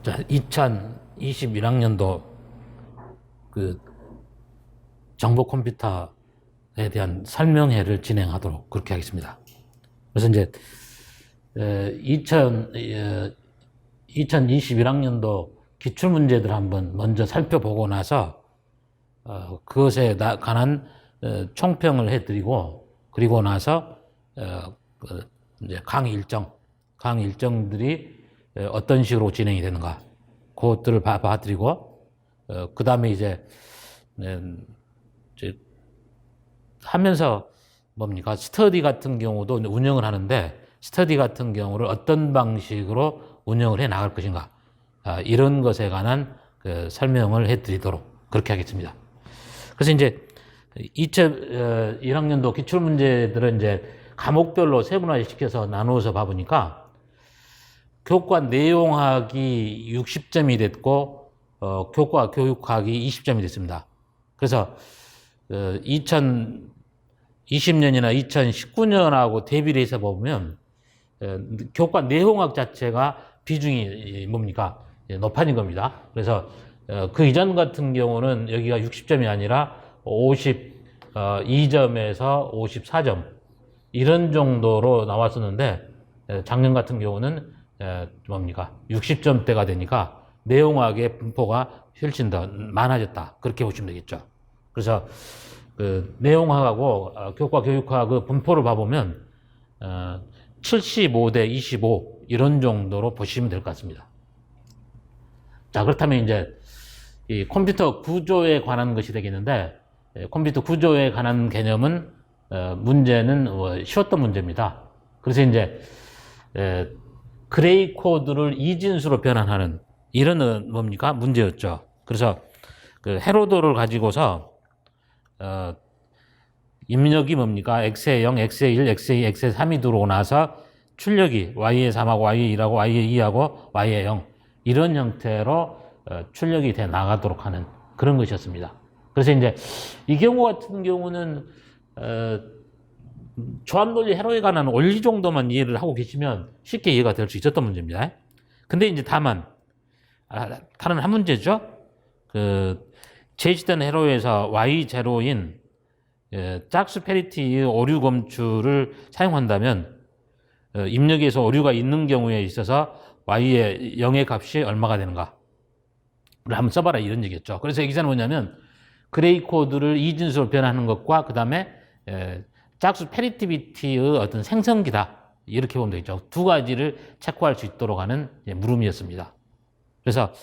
자, 2021학년도 그 정보 컴퓨터에 대한 설명회를 진행하도록 그렇게 하겠습니다. 그래서 이제 2021학년도 기출문제들 한번 먼저 살펴보고 나서 그것에 관한 총평을 해드리고, 그리고 나서 이제 강 일정들이 어떤 식으로 진행이 되는가, 그것들을 봐드리고, 그 다음에 이제 하면서 뭡니까, 스터디 같은 경우도 운영을 하는데, 스터디 같은 경우를 어떤 방식으로 운영을 해 나갈 것인가, 이런 것에 관한 설명을 해드리도록 그렇게 하겠습니다. 그래서 이제 2001학년도 기출문제들은 이제 과목별로 세분화시켜서 나누어서 봐보니까 교과 내용학이 60점이 됐고, 교과 교육학이 20점이 됐습니다. 그래서 2020년이나 2019년하고 대비를 해서 보면 교과 내용학 자체가 비중이 뭡니까? 높아진 겁니다. 그래서 그 이전 같은 경우는 여기가 60점이 아니라 52점에서 54점 이런 정도로 나왔었는데, 작년 같은 경우는 뭡니까? 60점대가 되니까 내용학의 분포가 훨씬 더 많아졌다, 그렇게 보시면 되겠죠. 그래서 그 내용학하고 교과 교육학 그 분포를 봐보면 75대 25 이런 정도로 보시면 될 것 같습니다. 자, 그렇다면 이제 이 컴퓨터 구조에 관한 것이 되겠는데, 컴퓨터 구조에 관한 개념은 문제는 쉬웠던 문제입니다. 그래서 이제 그레이 코드를 이진수로 변환하는 이런 뭡니까, 문제였죠. 그래서 그 해로도를 가지고서 입력이 뭡니까, x의 0, x의 1, x의 2, x의 3이 들어오고 나서 출력이 y의 3하고 y의 1하고 y의 2하고 y의 0 이런 형태로 출력이 돼 나가도록 하는 그런 것이었습니다. 그래서 이제 이 경우 같은 경우는 조합논리 회로에 관한 원리 정도만 이해를 하고 계시면 쉽게 이해가 될 수 있었던 문제입니다. 근데 이제 다만 다른 한 문제죠. 그 제시된 회로에서 y0인 짝수 페리티의 오류 검출을 사용한다면 입력에서 오류가 있는 경우에 있어서 y의 0의 값이 얼마가 되는가 를 한번 써봐라, 이런 얘기였죠. 그래서 여기서는 뭐냐면 그레이 코드를 이진수로 변하는 것과 그 다음에 짝수 페리티비티의 어떤 생성기다, 이렇게 보면 되겠죠. 두 가지를 체크할 수 있도록 하는 물음이었습니다. 그래서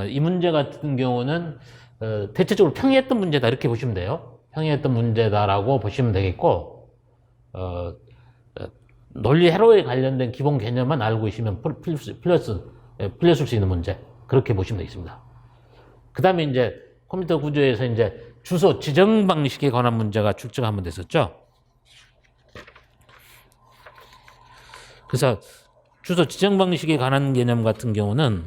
이 문제 같은 경우는 대체적으로 평이했던 문제다, 이렇게 보시면 돼요. 평이했던 문제다라고 보시면 되겠고, 논리 회로에 관련된 기본 개념만 알고 계시면 풀렸을 수 있는 문제, 그렇게 보시면 되겠습니다. 그 다음에 이제 컴퓨터 구조에서 이제 주소 지정 방식에 관한 문제가 출제가 한번 됐었죠. 그래서 주소 지정 방식에 관한 개념 같은 경우는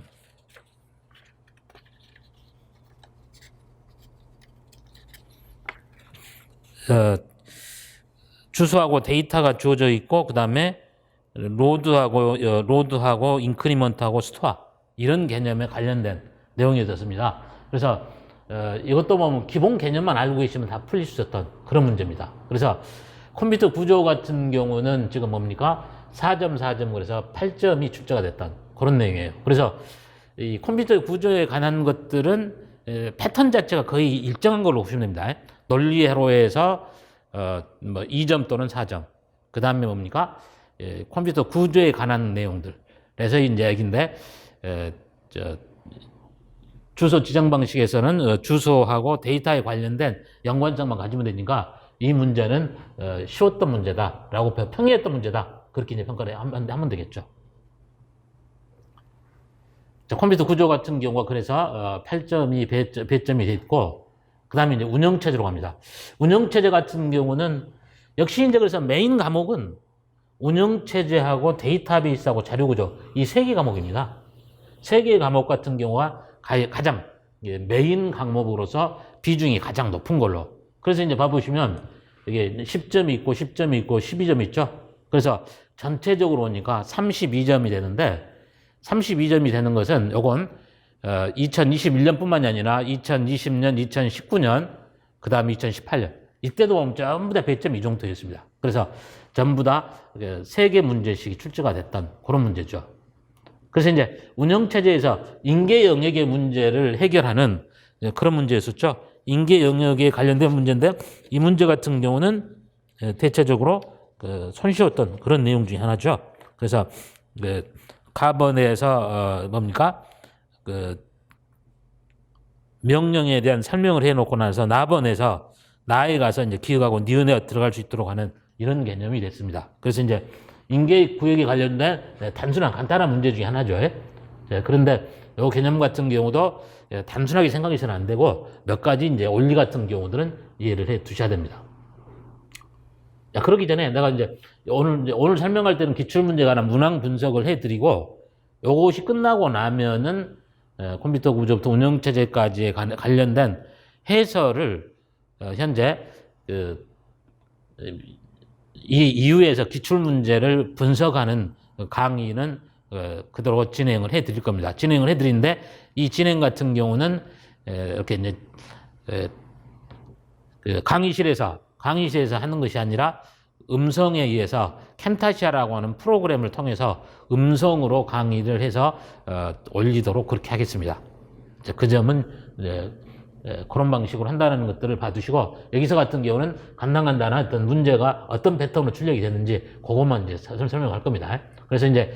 주소하고 데이터가 주어져 있고, 그 다음에 로드하고 인크리먼트하고 스토어 이런 개념에 관련된 내용이었습니다. 그래서 이것도 보면 기본 개념만 알고 계시면 다 풀릴 수 있었던 그런 문제입니다. 그래서 컴퓨터 구조 같은 경우는 지금 뭡니까? 4점 4점 그래서 8점이 출제가 됐던 그런 내용이에요. 그래서 이 컴퓨터 구조에 관한 것들은 패턴 자체가 거의 일정한 걸로 보시면 됩니다. 논리 회로에서 2점 또는 4점. 그 다음에 뭡니까? 컴퓨터 구조에 관한 내용들. 그래서 이제 여기인데 주소 지정 방식에서는 주소하고 데이터에 관련된 연관성만 가지면 되니까 이 문제는 쉬웠던 문제다라고, 평이했던 문제다, 그렇게 이제 평가를 하면 되겠죠. 자, 컴퓨터 구조 같은 경우가 그래서 8점이 배점이 됐고, 그 다음에 이제 운영체제로 갑니다. 운영체제 같은 경우는 역시 이제 그래서 메인 과목은 운영체제하고 데이터베이스하고 자료구조 이 세 개 과목입니다. 세 개의 과목 같은 경우가 가장 메인 과목으로서 비중이 가장 높은 걸로. 그래서 이제 봐보시면 이게 10점이 있고 10점이 있고 12점이 있죠. 그래서 전체적으로 보니까 32점이 되는데, 32점이 되는 것은 요건 2021년뿐만이 아니라 2020년, 2019년, 그 다음에 2018년 이때도 보면 전부 다 100점 이 정도였습니다. 그래서 전부 다 3개 문제씩이 출제가 됐던 그런 문제죠. 그래서 이제 운영체제에서 인계 영역의 문제를 해결하는 그런 문제였었죠. 인계 영역에 관련된 문제인데 이 문제 같은 경우는 대체적으로 손쉬웠던 그런 내용 중에 하나죠. 그래서 가번에서 뭡니까? 명령에 대한 설명을 해놓고 나서 나번에서 나에 가서 이제 기억하고 니은에 들어갈 수 있도록 하는 이런 개념이 됐습니다. 그래서 이제 인계 구역에 관련된 단순한 간단한 문제 중에 하나죠. 그런데 이 개념 같은 경우도 단순하게 생각해서는 안 되고 몇 가지 이제 원리 같은 경우들은 이해를 해 두셔야 됩니다. 자, 그러기 전에 내가 이제 오늘 설명할 때는 기출문제에 관한 문항 분석을 해드리고 요것이 끝나고 나면은 컴퓨터 구조부터 운영체제까지에 관련된 해설을 현재 이 이후에서 기출문제를 분석하는 강의는 그대로 진행을 해드릴 겁니다. 진행을 해드리는데 이 진행 같은 경우는 이렇게 이제 강의실에서 하는 것이 아니라 음성에 의해서 캠타시아라고 하는 프로그램을 통해서 음성으로 강의를 해서 올리도록 그렇게 하겠습니다. 그 점은 그런 방식으로 한다는 것들을 봐두시고 여기서 같은 경우는 간단한 어떤 문제가 어떤 패턴으로 출력이 됐는지 그것만 이제 설명할 겁니다. 그래서 이제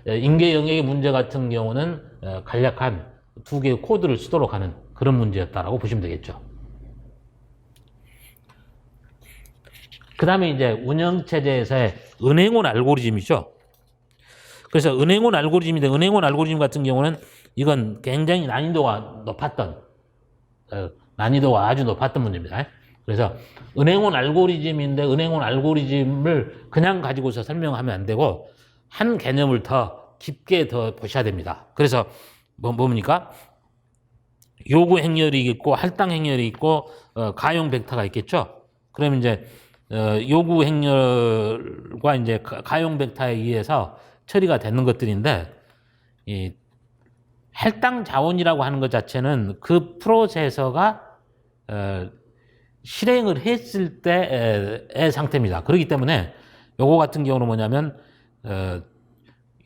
인계 영역의 문제 같은 경우는 간략한 2개의 코드를 쓰도록 하는 그런 문제였다라고 보시면 되겠죠. 그 다음에 이제 운영체제에서의 은행원 알고리즘이죠. 그래서 은행원 알고리즘인데 은행원 알고리즘 같은 경우는 이건 굉장히 난이도가 아주 높았던 문제입니다. 그래서 은행원 알고리즘인데 은행원 알고리즘을 그냥 가지고서 설명하면 안 되고 한 개념을 더 깊게 더 보셔야 됩니다. 그래서 뭡니까? 요구 행렬이 있고 할당 행렬이 있고 가용 벡터가 있겠죠. 그러면 이제 요구 행렬과 이제 가용 벡터에 의해서 처리가 되는 것들인데 이 할당 자원이라고 하는 것 자체는 그 프로세서가 실행을 했을 때의 상태입니다. 그렇기 때문에 요거 같은 경우는 뭐냐면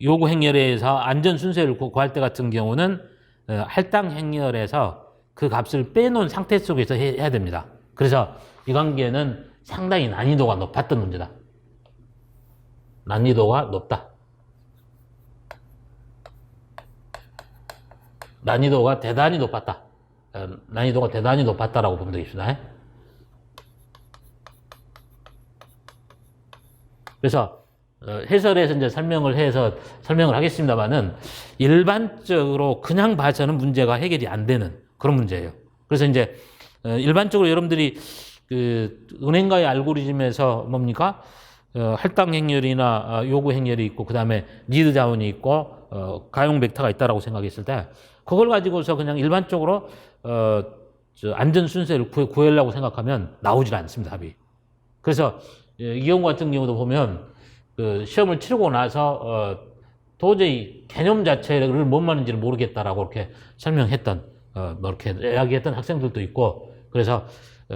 요구 행렬에 의해서 안전 순서를 구할 때 같은 경우는 할당 행렬에서 그 값을 빼놓은 상태 속에서 해야 됩니다. 그래서 이 관계는 상당히 난이도가 높았던 문제다. 난이도가 높다. 난이도가 대단히 높았다. 난이도가 대단히 높았다라고 보면 되겠습니다. 그래서 해설에서 이제 설명을 하겠습니다만은 일반적으로 그냥 봐서는 문제가 해결이 안 되는 그런 문제예요. 그래서 이제 일반적으로 여러분들이 그 은행가의 알고리즘에서 뭡니까? 할당 행렬이나 요구 행렬이 있고 그 다음에 니드 자원이 있고 가용 벡터가 있다라고 생각했을 때 그걸 가지고서 그냥 일반적으로 안전 순서를 구하려고 생각하면 나오질 않습니다, 답이. 그래서 이 경우 같은 경우도 보면 그 시험을 치르고 나서 도저히 개념 자체를 뭔 말인지를 모르겠다라고 이렇게 설명했던 뭐 이렇게 이야기했던 학생들도 있고 그래서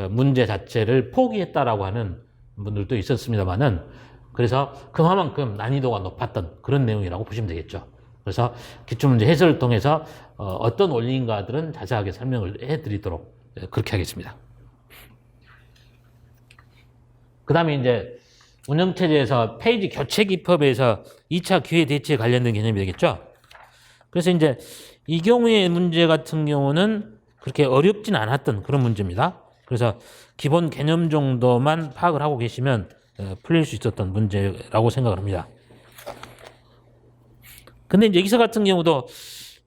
문제 자체를 포기했다라고 하는 분들도 있었습니다만은 그래서 그만큼 난이도가 높았던 그런 내용이라고 보시면 되겠죠. 그래서 기출문제 해설을 통해서 어떤 원리인가들은 자세하게 설명을 해드리도록 그렇게 하겠습니다. 그 다음에 이제 운영체제에서 페이지 교체 기법에서 2차 기회 대치에 관련된 개념이 되겠죠. 그래서 이제 이 경우의 문제 같은 경우는 그렇게 어렵진 않았던 그런 문제입니다. 그래서 기본 개념 정도만 파악을 하고 계시면 풀릴 수 있었던 문제라고 생각을 합니다. 근데 이제 여기서 같은 경우도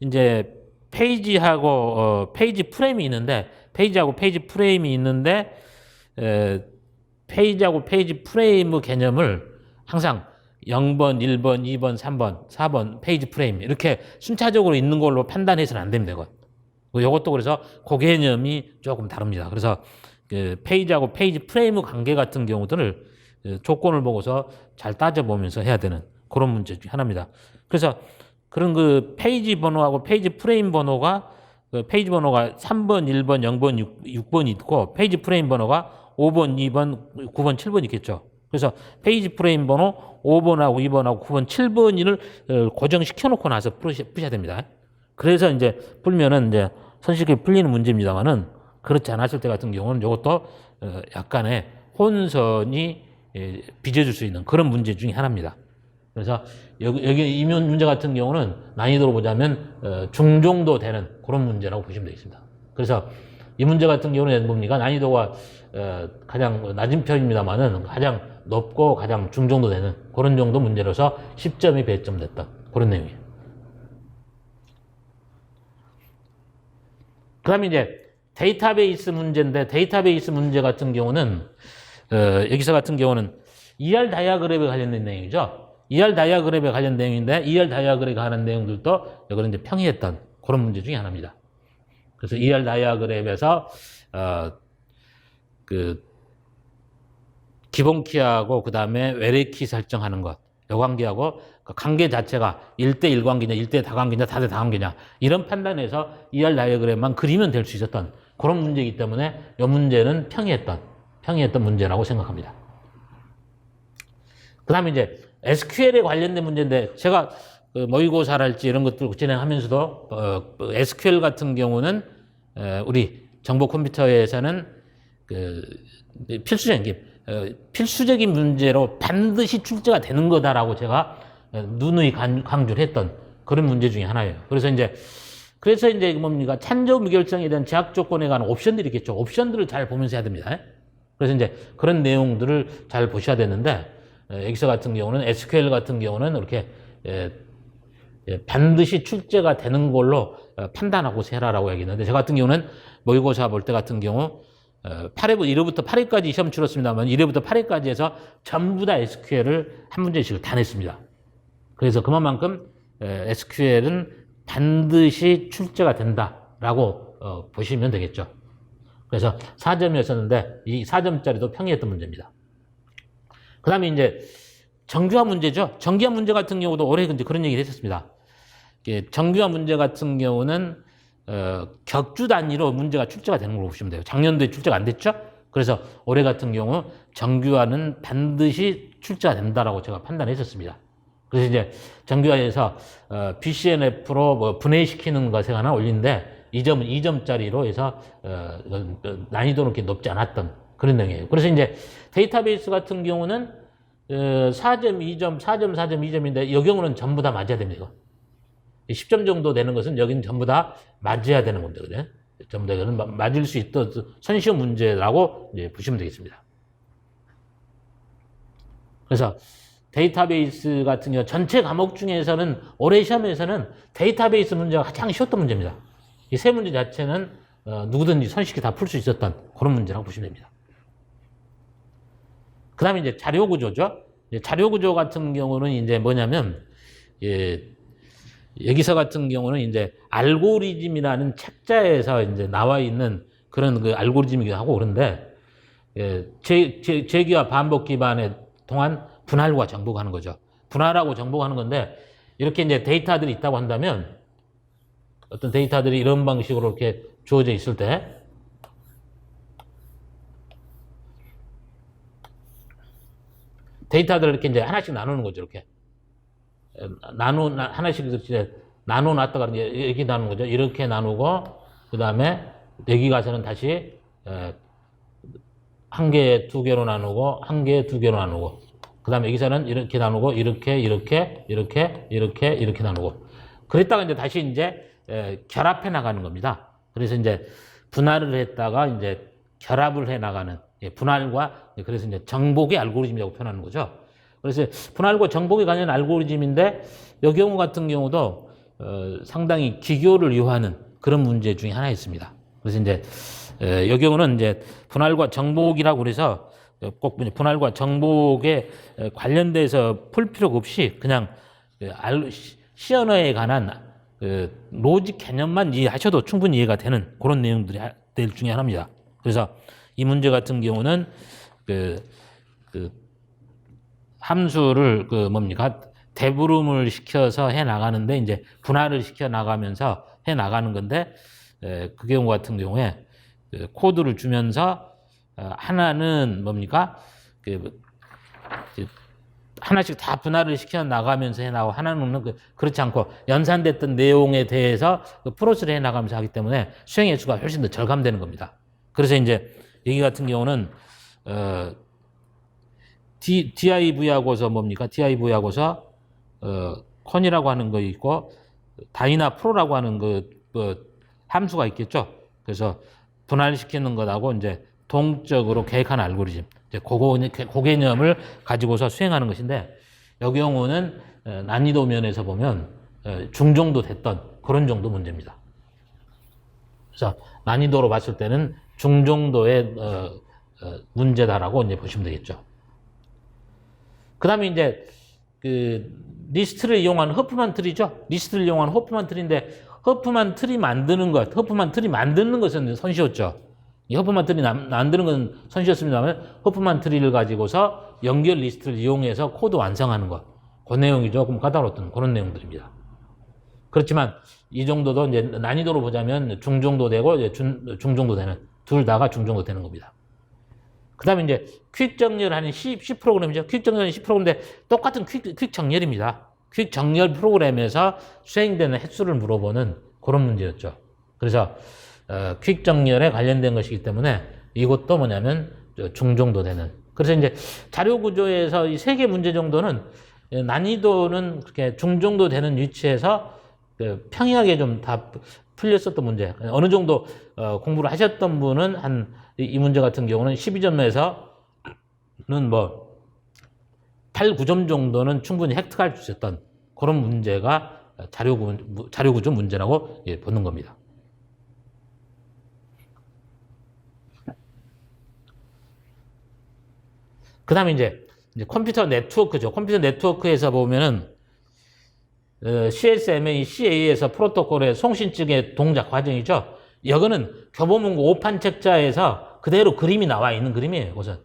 이제 페이지하고 페이지 프레임이 있는데 페이지하고 페이지 프레임 개념을 항상 0번, 1번, 2번, 3번, 4번 페이지 프레임 이렇게 순차적으로 있는 걸로 판단해서는 안 됩니다. 이것도 그래서 그 개념이 조금 다릅니다. 그래서 그 페이지하고 페이지 프레임 관계 같은 경우들을 조건을 보고서 잘 따져보면서 해야 되는 그런 문제 중 하나입니다. 그래서 그런 그 페이지 번호하고 페이지 프레임 번호가 그 페이지 번호가 3번, 1번, 0번, 6번이 있고 페이지 프레임 번호가 5번, 2번, 9번, 7번 있겠죠. 그래서 페이지 프레임 번호 5번하고 2번하고 9번, 7번을 고정시켜 놓고 나서 푸셔야 됩니다. 그래서 이제 풀면은 이제 손쉽게 풀리는 문제입니다만은 그렇지 않았을 때 같은 경우는 이것도 약간의 혼선이 빚어질 수 있는 그런 문제 중에 하나입니다. 그래서 여기 이 문제 같은 경우는 난이도로 보자면 중정도 되는 그런 문제라고 보시면 되겠습니다. 그래서 이 문제 같은 경우는 뭡니까? 난이도가 가장 낮은 편입니다만은 가장 높고 가장 중정도 되는 그런 정도 문제로서 10점이 배점됐다. 그런 내용이에요. 그 다음에 이제 데이터베이스 문제인데 데이터베이스 문제 같은 경우는 여기서 같은 경우는 ER 다이아그램에 관련된 내용이죠. ER 다이아그램에 관련된 내용인데 ER 다이아그램에 관한 내용들도 이거는 이제 평이했던 그런 문제 중에 하나입니다. 그래서 ER 다이아그램에서 그 기본 키하고 그 다음에 외래 키 설정하는 것, 요 관계하고 그 관계 자체가 1대1 관계냐, 1대 다관계냐, 다대 다관계냐 이런 판단에서 ER 다이아그램만 그리면 될 수 있었던 그런 문제이기 때문에 이 문제는 평이했던 문제라고 생각합니다. 그 다음에 이제 SQL에 관련된 문제인데 제가 모의고사랄지 이런 것들 진행하면서도 SQL 같은 경우는 우리 정보 컴퓨터에서는 필수적인 문제로 반드시 출제가 되는 거다라고 제가 누누이 강조를 했던 그런 문제 중에 하나예요. 그래서 이제 뭡니까? 찬조 무결성에 대한 제약 조건에 관한 옵션들이 있겠죠. 옵션들을 잘 보면서 해야 됩니다. 그래서 이제 그런 내용들을 잘 보셔야 되는데 여기서 같은 경우는 SQL 같은 경우는 이렇게 반드시 출제가 되는 걸로 판단하고 세라라고 얘기했는데 저 같은 경우는 모의고사 볼 때 같은 경우 1회부터 8회까지 시험 치렀습니다만 1회부터 8회까지 해서 전부 다 SQL을 한 문제씩을 다 냈습니다. 그래서 그만큼 SQL은 반드시 출제가 된다라고 보시면 되겠죠. 그래서 4점이었었는데 이 4점짜리도 평이했던 문제입니다. 그 다음에 이제 정규화 문제죠. 정규화 문제 같은 경우도 올해 그런 얘기를 했었습니다. 정규화 문제 같은 경우는 격주 단위로 문제가 출제가 되는 걸로 보시면 돼요. 작년도에 출제가 안 됐죠? 그래서 올해 같은 경우 정규화는 반드시 출제가 된다라고 제가 판단했었습니다. 그래서 이제 정규화에서 BCNF로 뭐 분해시키는 것에 관한 올린데 이 점은 2점짜리로 해서 난이도는 그렇게 높지 않았던 그런 내용이에요. 그래서 이제 데이터베이스 같은 경우는 4점, 2점, 4점, 4점, 2점인데 이 경우는 전부 다 맞아야 됩니다. 10점 정도 되는 것은 여기는 전부 다 맞아야 되는 문제거든요. 전부 다 이거는 맞을 수 있던 손쉬운 문제라고 이제 보시면 되겠습니다. 그래서 데이터베이스 같은 경우 전체 과목 중에서는 올해 시험에서는 데이터베이스 문제가 가장 쉬웠던 문제입니다. 이 세 문제 자체는 누구든지 손쉽게 다 풀 수 있었던 그런 문제라고 보시면 됩니다. 그 다음에 이제 자료구조죠. 자료구조 같은 경우는 이제 뭐냐면, 여기서 같은 경우는 이제 알고리즘이라는 책자에서 이제 나와 있는 그런 그 알고리즘이기도 하고 그런데, 재기와 반복 기반에 통한 분할과 정복하는 거죠. 분할하고 정복하는 건데, 이렇게 이제 데이터들이 있다고 한다면, 어떤 데이터들이 이런 방식으로 이렇게 주어져 있을 때, 데이터들을 이렇게 이제 하나씩 나누는 거죠, 이렇게. 하나씩 이제 나눠놨다가 이렇게 나누는 거죠. 이렇게 나누고, 그 다음에 여기 가서는 다시, 한 개, 두 개로 나누고, 한 개, 두 개로 나누고, 그 다음에 여기서는 이렇게 나누고, 이렇게 나누고. 그랬다가 이제 다시 이제, 결합해 나가는 겁니다. 그래서 이제 분할을 했다가 이제 결합을 해 나가는, 분할과, 그래서 이제 정복의 알고리즘이라고 표현하는 거죠. 그래서 분할과 정복에 관한 알고리즘인데, 이 경우 같은 경우도, 상당히 기교를 요하는 그런 문제 중에 하나 있습니다. 그래서 이제, 이 경우는 이제 분할과 정복이라고 그래서 꼭 분할과 정복에 관련돼서 풀 필요가 없이 그냥 시언어에 관한 로직 개념만 이해하셔도 충분히 이해가 되는 그런 내용들이 중에 하나입니다. 그래서 이 문제 같은 경우는 함수를 뭡니까? 대부름을 시켜서 해 나가는데 이제 분할을 시켜 나가면서 해 나가는 건데 그 경우 같은 경우에 그 코드를 주면서 하나는 뭡니까? 하나씩 다 분할을 시켜 나가면서 해 나가고 하나는 그렇지 않고 연산됐던 내용에 대해서 프로세스를 해 나가면서 하기 때문에 수행 횟수가 훨씬 더 절감되는 겁니다. 그래서 이제 여기 같은 경우는 DIV하고서 뭡니까? DIV하고서 컨이라고 하는 거 있고 다이나 프로라고 하는 함수가 있겠죠. 그래서 분할시키는 것하고 이제 동적으로 계획하는 알고리즘, 이제 그 개념을 가지고서 수행하는 것인데, 여기 경우는 난이도 면에서 보면 중정도 됐던 그런 정도 문제입니다. 그래서 난이도로 봤을 때는 중정도의 문제다라고 이제 보시면 되겠죠. 그 다음에 이제 리스트를 이용한 허프만 트리죠. 리스트를 이용한 허프만 트리인데, 허프만 트리 만드는 것은 손쉬웠죠. 이 허프만 트리 만드는 건 손쉬웠습니다만, 허프만 트리를 가지고서 연결 리스트를 이용해서 코드 완성하는 것. 그 내용이 조금 까다로웠던 그런 내용들입니다. 그렇지만 이 정도도 이제 난이도로 보자면 중정도 되고 중정도 되는, 둘 다가 중정도 되는 겁니다. 그 다음에 이제 퀵 정렬하는 C 프로그램이죠. 퀵 정렬하는 C 프로그램인데 똑같은 퀵 정렬입니다. 퀵 정렬 프로그램에서 수행되는 횟수를 물어보는 그런 문제였죠. 그래서 퀵 정렬에 관련된 것이기 때문에 이것도 뭐냐면 중정도 되는. 그래서 이제 자료 구조에서 이 세 개 문제 정도는 난이도는 그렇게 중정도 되는 위치에서 평이하게 좀 다 풀렸었던 문제. 어느 정도 공부를 하셨던 분은 이 문제 같은 경우는 12점에서는 뭐 8, 9점 정도는 충분히 획득할 수 있었던 그런 문제가 자료 구조 문제라고 보는 겁니다. 그 다음에 이제 컴퓨터 네트워크죠. 컴퓨터 네트워크에서 보면은 CSMA, CA에서 프로토콜의 송신 측의 동작 과정이죠. 여기는 교보문고 5판 책자에서 그대로 그림이 나와 있는 그림이에요. 우선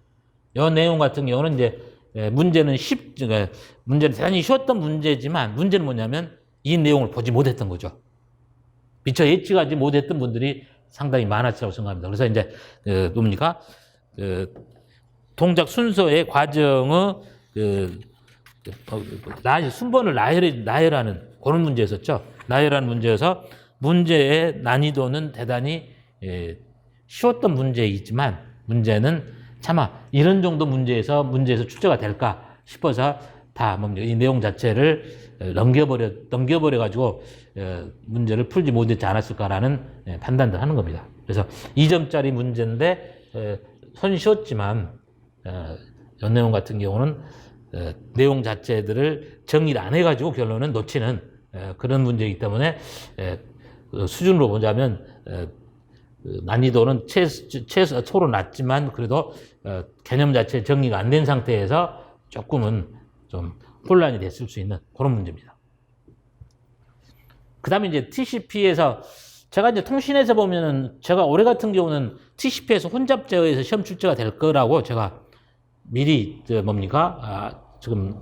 이 내용 같은 경우는 이제 문제는 문제는 대단히 쉬웠던 문제지만 문제는 뭐냐면 이 내용을 보지 못했던 거죠. 미처 예측하지 못했던 분들이 상당히 많았다고 생각합니다. 그래서 이제 뭡니까? 동작 순서의 과정의 순번을 나열하는 그런 문제였었죠. 나열하는 문제여서 문제의 난이도는 대단히 쉬웠던 문제이지만 문제는 차마 이런 정도 문제에서 출제가 될까 싶어서 다 이 내용 자체를 넘겨버려 가지고 문제를 풀지 못했지 않았을까라는 판단을 하는 겁니다. 그래서 2점짜리 문제인데 손쉬웠지만 이 내용 같은 경우는 내용 자체들을 정리를 안 해가지고 결론은 놓치는 그런 문제이기 때문에 수준으로 보자면 난이도는 최소로 낮지만 그래도 개념 자체 정리가 안 된 상태에서 조금은 좀 혼란이 됐을 수 있는 그런 문제입니다. 그 다음에 이제 TCP에서 제가 이제 통신에서 보면은 제가 올해 같은 경우는 TCP에서 혼잡 제어에서 시험 출제가 될 거라고 제가 미리 지금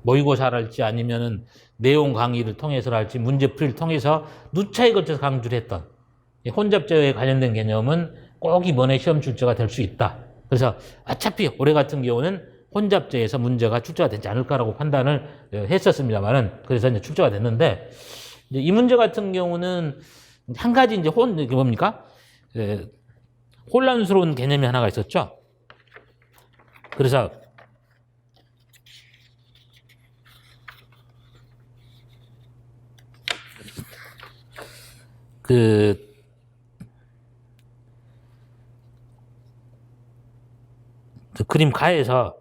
모의고사를 할지 아니면은 내용 강의를 통해서랄지 문제풀이를 통해서 누차에 걸쳐서 강조를 했던 혼잡 제어에 관련된 개념은 꼭 이번에 시험 출제가 될 수 있다. 그래서 어차피 올해 같은 경우는 혼잡 제어에서 문제가 출제가 되지 않을까라고 판단을 했었습니다만은 그래서 이제 출제가 됐는데 이제 이 문제 같은 경우는 한 가지 이제 혼란스러운 개념이 하나가 있었죠. 그래서 그림 가에서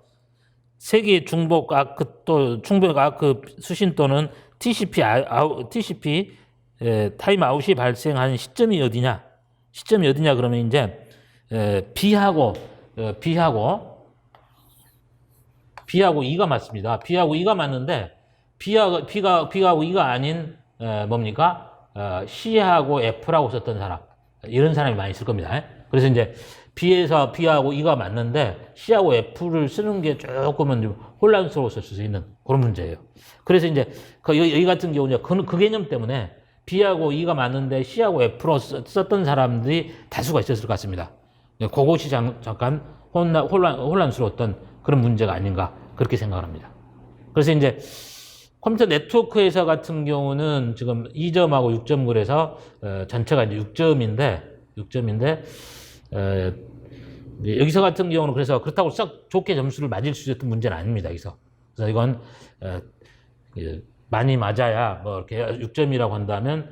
세계 중복 아크 또 중복 아크 수신 또는 TCP 타임 아웃이 발생하는 시점이 어디냐? 시점이 어디냐 그러면 이제 B하고 2가 맞습니다. B하고 2가 맞는데 B하고 2가 아닌 C하고 F라고 썼던 사람 이런 사람이 많이 있을 겁니다. 그래서 이제 B에서 B하고 E가 맞는데 C하고 F를 쓰는 게 조금은 좀 혼란스러웠을 수 있는 그런 문제예요. 그래서 이제 여기 같은 경우는 그 개념 때문에 B하고 E가 맞는데 C하고 F로 썼던 사람들이 다수가 있었을 것 같습니다. 그것이 잠깐 혼란스러웠던 그런 문제가 아닌가 그렇게 생각을 합니다. 그래서 이제 컴퓨터 네트워크에서 같은 경우는 지금 2점하고 6점 그래서 전체가 이제 6점인데 여기서 같은 경우는 그래서 그렇다고 썩 좋게 점수를 맞을 수 있었던 문제는 아닙니다. 여기서. 그래서 이건 많이 맞아야 뭐 이렇게 6점이라고 한다면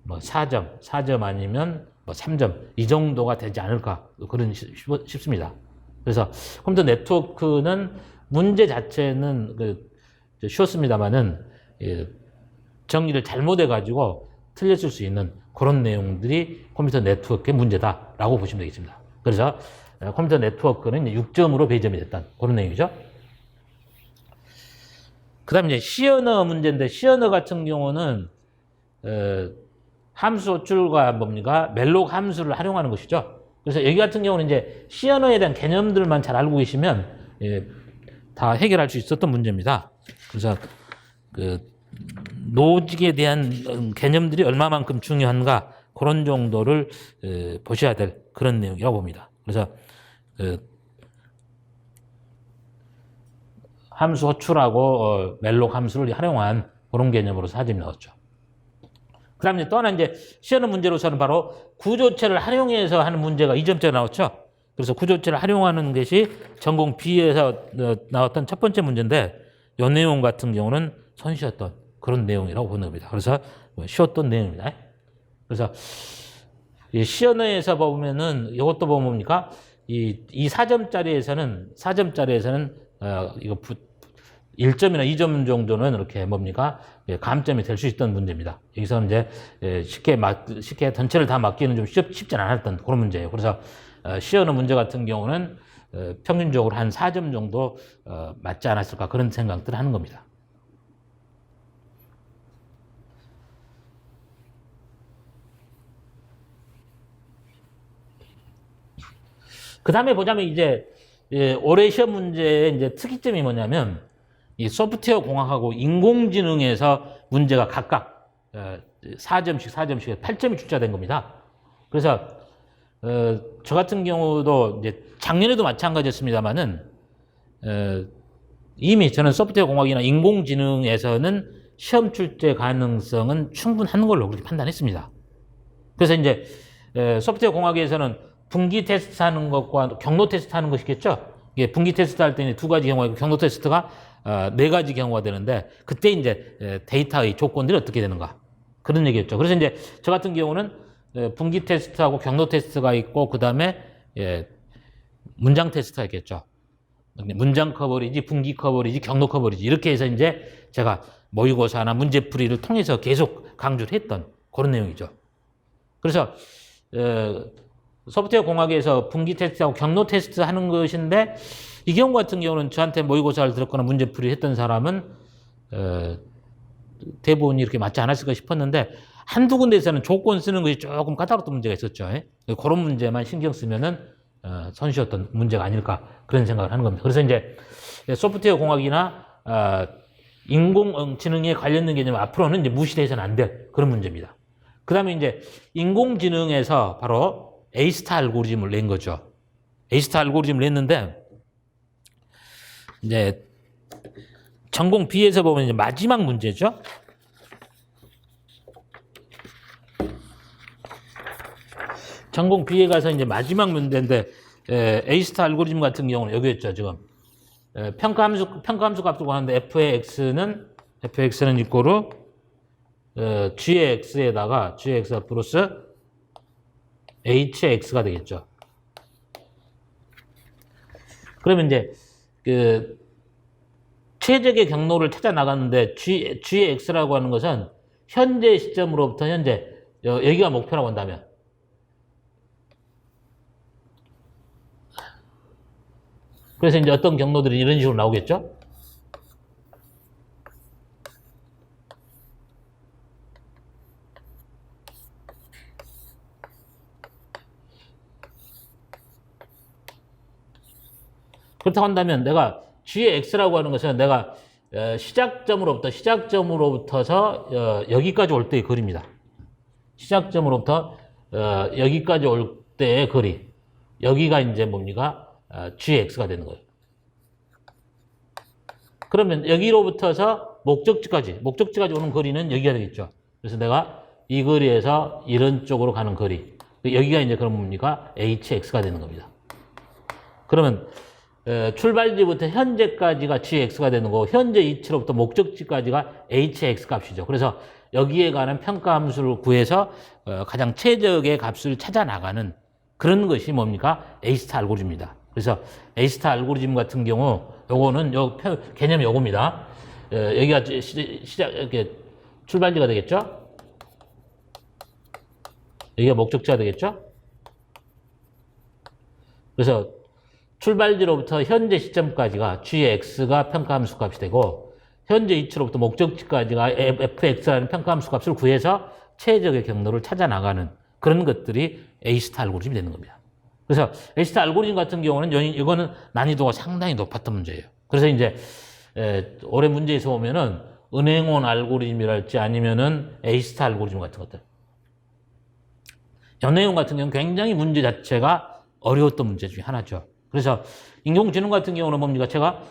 뭐 4점 아니면 뭐 3점 이 정도가 되지 않을까 그런 싶습니다. 그래서 컴퓨터 네트워크는 문제 자체는 쉬웠습니다만은 정리를 잘못해 가지고 틀렸을 수 있는 그런 내용들이 컴퓨터 네트워크의 문제다라고 보시면 되겠습니다. 그래서 컴퓨터 네트워크는 6점으로 배점이 됐던 그런 내용이죠. 그 다음에 이제 C언어 문제인데 C언어 같은 경우는 함수 호출과 뭡니까? 멜록 함수를 활용하는 것이죠. 그래서 여기 같은 경우는 이제 C언어에 대한 개념들만 잘 알고 계시면 다 해결할 수 있었던 문제입니다. 그래서 로직에 대한 개념들이 얼마만큼 중요한가 그런 정도를 보셔야 될 그런 내용이라고 봅니다. 그래서 함수 호출하고 멜록 함수를 활용한 그런 개념으로 4점이 나왔죠. 그 다음에 또 하나 이제 시연의 문제로서는 바로 구조체를 활용해서 하는 문제가 2점짜리 나왔죠. 그래서 구조체를 활용하는 것이 전공 B에서 나왔던 첫 번째 문제인데 이 내용 같은 경우는 손쉬웠던 그런 내용이라고 보는 겁니다. 그래서 쉬웠던 내용입니다. 그래서 이 시연에서 보면은 이것도 보면 뭡니까? 이 4점짜리에서는 이거 1점이나 2점 정도는 이렇게 뭡니까? 감점이 될 수 있던 문제입니다. 여기서는 이제 쉽게 전체를 다 맞기는 좀 쉽지 않았던 그런 문제예요. 그래서 시연의 문제 같은 경우는 평균적으로 한 4점 정도 맞지 않았을까 그런 생각들을 하는 겁니다. 그 다음에 보자면 이제 올해 시험 문제의 이제 특이점이 뭐냐면 이 소프트웨어 공학하고 인공지능에서 문제가 각각 4점씩 8점이 출제된 겁니다. 그래서 저 같은 경우도 이제 작년에도 마찬가지였습니다만은 이미 저는 소프트웨어 공학이나 인공지능에서는 시험 출제 가능성은 충분한 걸로 그렇게 판단했습니다. 그래서 이제 소프트웨어 공학에서는 분기 테스트 하는 것과 경로 테스트 하는 것이겠죠. 이게 분기 테스트 할 때는 두 가지 경우가 있고 경로 테스트가 네 가지 경우가 되는데 그때 이제 데이터의 조건들이 어떻게 되는가 그런 얘기였죠. 그래서 이제 저 같은 경우는 분기 테스트하고 경로 테스트가 있고 그 다음에 문장 테스트가 있겠죠. 문장 커버리지, 분기 커버리지, 경로 커버리지 이렇게 해서 이제 제가 모의고사나 문제풀이를 통해서 계속 강조를 했던 그런 내용이죠. 그래서 소프트웨어 공학에서 분기 테스트하고 경로 테스트 하는 것인데 이 경우 같은 경우는 저한테 모의고사를 들었거나 문제풀이 했던 사람은 대부분 이렇게 맞지 않았을까 싶었는데 한두 군데에서는 조건 쓰는 것이 조금 까다롭던 문제가 있었죠. 그런 문제만 신경 쓰면은 손쉬웠던 문제가 아닐까 그런 생각을 하는 겁니다. 그래서 이제 소프트웨어 공학이나 인공지능에 관련된 개념 앞으로는 이제 무시해서는 안 될 그런 문제입니다. 그 다음에 이제 인공지능에서 바로 A-스타 알고리즘을 낸 거죠. A-스타 알고리즘을 냈는데 이제 전공 B에서 보면 이제 마지막 문제죠. 전공 B에 가서 이제 마지막 문제인데 A-스타 알고리즘 같은 경우는 여기였죠 지금 평가함수 값을 구하는데 f의 x는 이꼬르 g의 x에다가 g의 x 플러스 h의 x가 되겠죠. 그러면 이제 최적의 경로를 찾아 나갔는데 g의 x라고 하는 것은 현재 시점으로부터 현재 여기가 목표라고 한다면 그래서 이제 어떤 경로들이 이런 식으로 나오겠죠? 그렇다고 한다면 내가 G의 X라고 하는 것은 내가 시작점으로부터서 여기까지 올 때의 거리입니다. 시작점으로부터 여기까지 올 때의 거리. 여기가 이제 뭡니까? GX가 되는 거예요. 그러면 여기로부터서 목적지까지 오는 거리는 여기가 되겠죠. 그래서 내가 이 거리에서 이런 쪽으로 가는 거리. 여기가 이제 그럼 뭡니까? HX가 되는 겁니다. 그러면 출발지부터 현재까지가 GX가 되는 거고 현재 위치로부터 목적지까지가 HX 값이죠. 그래서 여기에 관한 평가 함수를 구해서 가장 최적의 값을 찾아 나가는 그런 것이 뭡니까? A-스타 알고리즘입니다. 그래서 A-스타 알고리즘 같은 경우 요거는 개념이 요겁니다. 여기가 이렇게 출발지가 되겠죠? 여기가 목적지가 되겠죠? 그래서 출발지로부터 현재 시점까지가 Gx가 평가함수 값이 되고 현재 위치로부터 목적지까지가 fx라는 평가함수 값을 구해서 최적의 경로를 찾아 나가는 그런 것들이 A-스타 알고리즘이 되는 겁니다. 그래서 A-스타 알고리즘 같은 경우는 이거는 난이도가 상당히 높았던 문제예요. 그래서 이제 올해 문제에서 보면은 은행원 알고리즘이랄지 아니면은 A-스타 알고리즘 같은 것들. 연애원 같은 경우는 굉장히 문제 자체가 어려웠던 문제 중에 하나죠. 그래서 인공지능 같은 경우는 뭡니까? 제가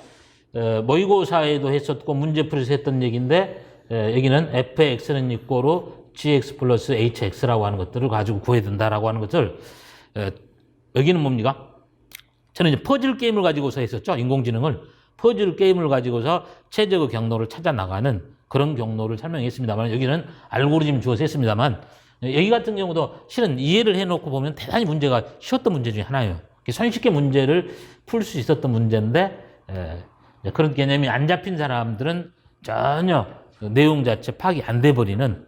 모의고사에도 했었고 문제풀이에서 했던 얘기인데 여기는 fx는 이꼬로 gx 플러스 hx라고 하는 것들을 가지고 구해야 된다라고 하는 것을 여기는 뭡니까? 저는 이제 퍼즐 게임을 가지고서 했었죠. 인공지능을 퍼즐 게임을 가지고서 최적의 경로를 찾아 나가는 그런 경로를 설명했습니다만 여기는 알고리즘 주어서 했습니다만 여기 같은 경우도 실은 이해를 해놓고 보면 대단히 문제가 쉬웠던 문제 중에 하나예요. 손쉽게 문제를 풀 수 있었던 문제인데 그런 개념이 안 잡힌 사람들은 전혀 내용 자체 파악이 안 돼버리는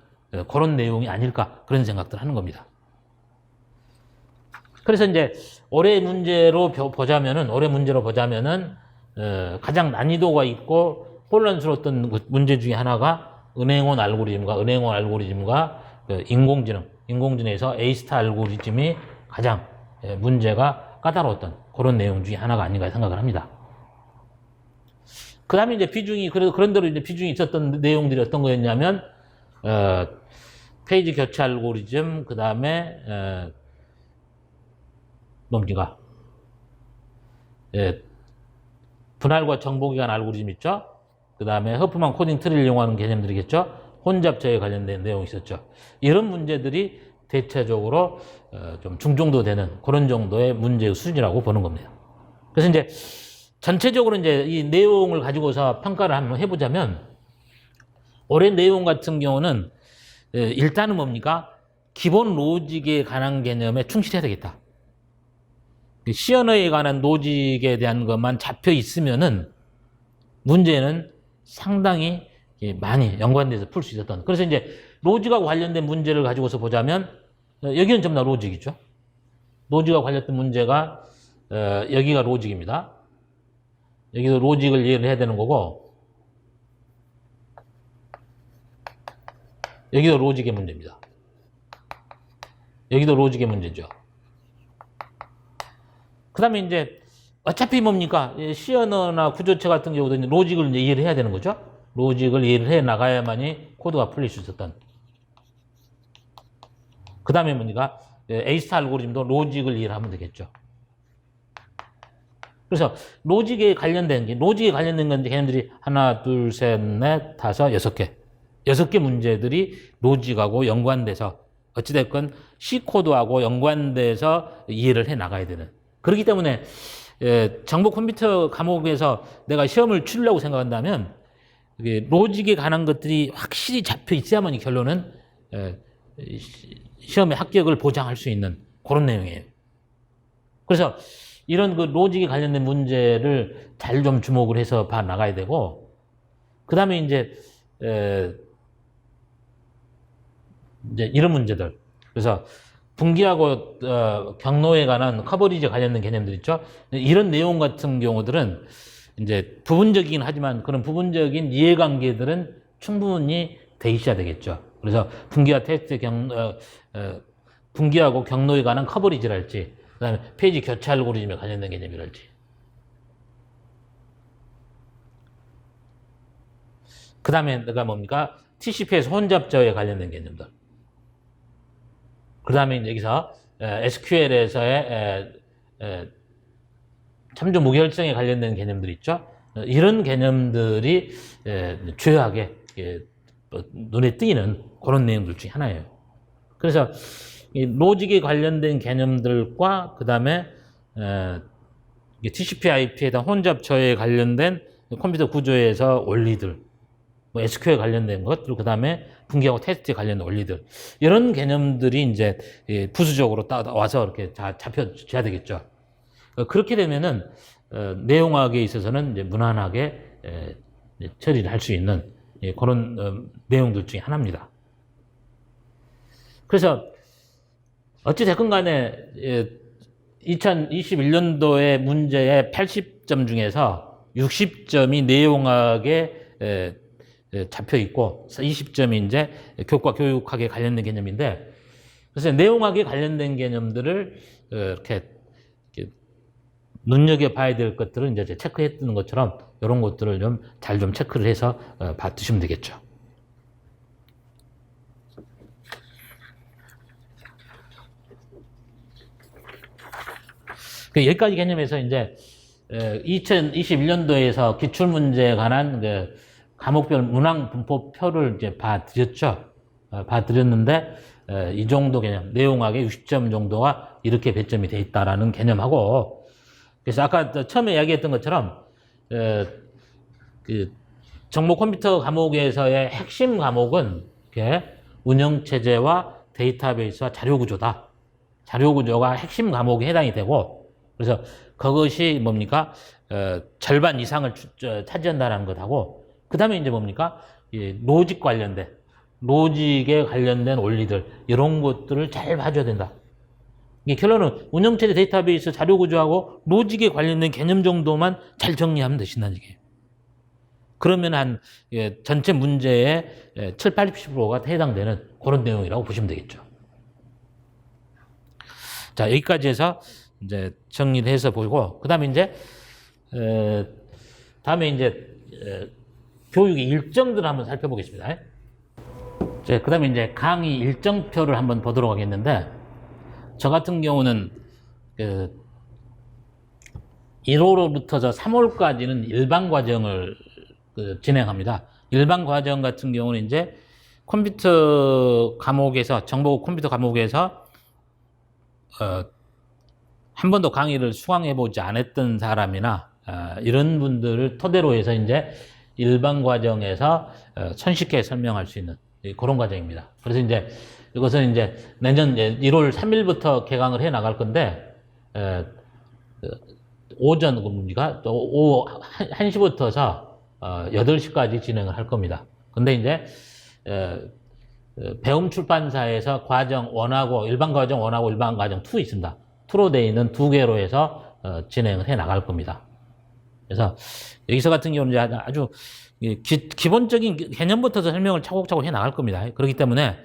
그런 내용이 아닐까 그런 생각들 하는 겁니다. 그래서 이제 올해 문제로 보자면은 가장 난이도가 있고 혼란스러웠던 문제 중에 하나가 은행원 알고리즘과 인공지능에서 A-스타 알고리즘이 가장 문제가 까다로웠던 그런 내용 중에 하나가 아닌가 생각을 합니다. 그 다음에 이제 그런 대로 이제 비중이 있었던 내용들이 어떤 거였냐면, 페이지 교체 알고리즘, 그 다음에, 뭡니까? 분할과 정복에 관한 알고리즘 있죠? 그 다음에 허프만 코딩 트리를 이용하는 개념들이겠죠? 혼잡자에 관련된 내용이 있었죠. 이런 문제들이 대체적으로 좀 중정도 되는 그런 정도의 문제의 수준이라고 보는 겁니다. 그래서 이제 전체적으로 이제 이 내용을 가지고서 평가를 한번 해보자면 올해 내용 같은 경우는 일단은 뭡니까? 기본 로직에 관한 개념에 충실해야 되겠다. 시 언어에 관한 로직에 대한 것만 잡혀 있으면은 문제는 상당히 많이 연관돼서 풀 수 있었던. 그래서 이제 로직하고 관련된 문제를 가지고서 보자면 여기는 전부 다 로직이죠. 로직과 관련된 문제가 여기가 로직입니다. 여기도 로직을 이해를 해야 되는 거고 여기도 로직의 문제입니다. 여기도 로직의 문제죠. 그 다음에 이제 어차피 뭡니까? 시 언어나 구조체 같은 경우도 로직을 이제 이해를 해야 되는 거죠. 로직을 이해를 해 나가야만이 코드가 풀릴 수 있었던. 그 다음에 뭡니까? A-스타 알고리즘도 로직을 이해를 하면 되겠죠. 그래서 로직에 관련된 건데 개념들이 하나, 둘, 셋, 넷, 다섯, 6개. 6개 문제들이 로직하고 연관돼서 어찌됐건 C코드하고 연관돼서 이해를 해 나가야 되는. 그렇기 때문에 정보 컴퓨터 과목에서 내가 시험을 치려고 생각한다면 로직에 관한 것들이 확실히 잡혀 있어야만 이 결론은 시험의 합격을 보장할 수 있는 그런 내용이에요. 그래서 이런 그 로직에 관련된 문제를 잘 좀 주목을 해서 봐 나가야 되고, 그 다음에 이제 이런 문제들. 그래서 분기하고 경로에 관한 커버리지에 관련된 개념들 있죠. 이런 내용 같은 경우들은 이제 부분적이긴 하지만 그런 부분적인 이해관계들은 충분히 돼 있어야 되겠죠. 그래서 분기와 테스트 분기하고 경로에 관한 커버리지랄지, 그다음에 페이지 교체 알고리즘에 관련된 개념이랄지. 그 다음에 내가 뭡니까? TCP에서 혼잡저에 관련된 개념들. 그 다음에 여기서 SQL에서의 참조 무결성에 관련된 개념들 있죠. 이런 개념들이 주요하게 눈에 띄는 그런 내용들 중에 하나예요. 그래서 이 로직에 관련된 개념들과 그 다음에 TCP/IP에 대한 혼잡처에 관련된 컴퓨터 구조에서 원리들, 뭐 SQL에 관련된 것, 그리고 그 다음에 분기하고 테스트에 관련된 원리들, 이런 개념들이 이제 부수적으로 따라와서 이렇게 잡혀져야 되겠죠. 그렇게 되면은 내용학에 있어서는 이제 무난하게 처리를 할 수 있는 그런 내용들 중에 하나입니다. 그래서 어찌됐건 간에 2021년도의 문제의 80점 중에서 60점이 내용학에 잡혀 있고 20점이 이제 교과 교육학에 관련된 개념인데, 그래서 내용학에 관련된 개념들을 이렇게 눈여겨봐야 될 것들을 이제 체크했던 것처럼 이런 것들을 좀 잘 좀 체크를 해서 봐두시면 되겠죠. 여기까지 개념에서 이제 2021년도에서 기출문제에 관한 과목별 문항 분포표를 이제 봐드렸죠. 봐드렸는데 이 정도 개념, 내용학의 60점 정도가 이렇게 배점이 돼 있다라는 개념하고, 그래서 아까 처음에 이야기했던 것처럼 그 정보 컴퓨터 과목에서의 핵심 과목은 이렇게 운영체제와 데이터베이스와 자료구조다. 자료구조가 핵심 과목에 해당이 되고, 그래서 그것이 뭡니까? 절반 이상을 차지한다는 것하고, 그 다음에 이제 뭡니까? 로직 관련된, 로직에 관련된 원리들, 이런 것들을 잘 봐줘야 된다. 이게 결론은 운영체제 데이터베이스 자료구조하고 로직에 관련된 개념 정도만 잘 정리하면 되신다는 얘기예요. 그러면 전체 문제의 7, 80%가 해당되는 그런 내용이라고 보시면 되겠죠. 자, 여기까지 해서 이제 정리를 해서 보고, 그 다음에 이제, 교육의 일정들을 한번 살펴보겠습니다. 자, 그 다음에 이제 강의 일정표를 한번 보도록 하겠는데, 저 같은 경우는 1월부터 3월까지는 일반 과정을 진행합니다. 일반 과정 같은 경우는 이제 컴퓨터 과목에서, 정보 컴퓨터 과목에서 한 번도 강의를 수강해보지 않았던 사람이나 이런 분들을 토대로 해서 이제 일반 과정에서 손쉽게 설명할 수 있는 그런 과정입니다. 그래서 이제 이것은 이제 내년 1월 3일부터 개강을 해 나갈 건데, 오전 근무가 또 오후 1시부터서 8시까지 진행을 할 겁니다. 근데 이제 배움 출판사에서 과정 1하고 일반 과정 1하고 일반 과정 2 있습니다. 2로 되어 있는 2개로 해서 진행을 해 나갈 겁니다. 그래서 여기서 같은 경우는 아주 기본적인 개념부터 설명을 차곡차곡 해 나갈 겁니다. 그렇기 때문에